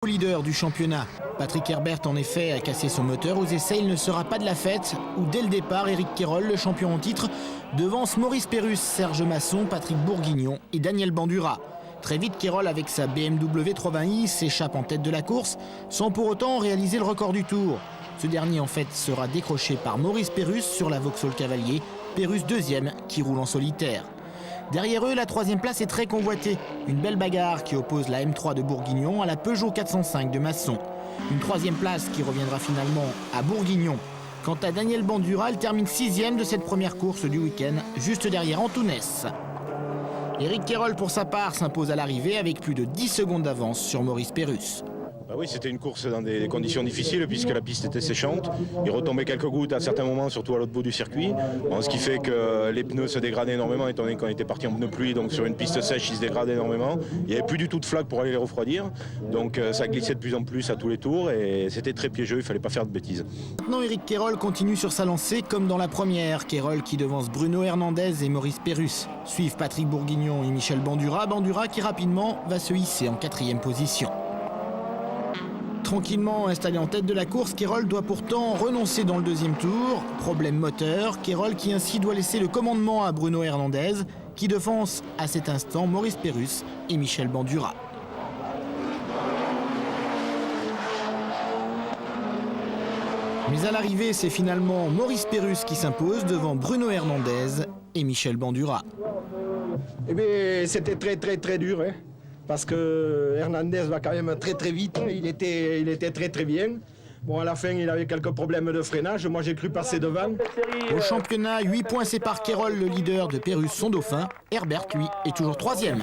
Leader du championnat. Patrick Herbert en effet a cassé son moteur aux essais, il ne sera pas de la fête où dès le départ Éric Quérol, le champion en titre, devance Maurice Pérusse, Serge Masson, Patrick Bourguignon et Daniel Bandura. Très vite Quérol avec sa BMW 320i s'échappe en tête de la course sans pour autant réaliser le record du tour. Ce dernier en fait sera décroché par Maurice Pérusse sur la Vauxhall Cavalier, Pérusse deuxième qui roule en solitaire. Derrière eux, la troisième place est très convoitée. Une belle bagarre qui oppose la M3 de Bourguignon à la Peugeot 405 de Masson. Une troisième place qui reviendra finalement à Bourguignon. Quant à Daniel Bandura, il termine 6e de cette première course du week-end, juste derrière Antounès. Éric Quérol, pour sa part, s'impose à l'arrivée avec plus de 10 secondes d'avance sur Maurice Pérusse. Bah oui, c'était une course dans des conditions difficiles puisque la piste était séchante. Il retombait quelques gouttes à certains moments, surtout à l'autre bout du circuit. Bon, ce qui fait que les pneus se dégradaient énormément étant donné qu'on était parti en pneus pluie. Donc sur une piste sèche, ils se dégradaient énormément. Il n'y avait plus du tout de flaque pour aller les refroidir. Donc ça glissait de plus en plus à tous les tours et c'était très piégeux, il ne fallait pas faire de bêtises. Maintenant, Éric Quérol continue sur sa lancée comme dans la première. Quérol qui devance Bruno Hernandez et Maurice Pérusse. Suivent Patrick Bourguignon et Michel Bandura. Bandura qui rapidement va se hisser en 4e position. Tranquillement installé en tête de la course, Quérol doit pourtant renoncer dans le deuxième tour. Problème moteur, Quérol qui ainsi doit laisser le commandement à Bruno Hernandez, qui devance à cet instant Maurice Pérusse et Michel Bandura. Mais à l'arrivée, c'est finalement Maurice Pérusse qui s'impose devant Bruno Hernandez et Michel Bandura. Eh bien, c'était très dur, hein. Parce que Hernandez va quand même très vite, il était très bien. Bon, à la fin, il avait quelques problèmes de freinage, moi j'ai cru passer devant. Au championnat, 8 points séparent Quérol, le leader, de Pérusse, son dauphin. Herbert, lui, est toujours 3e.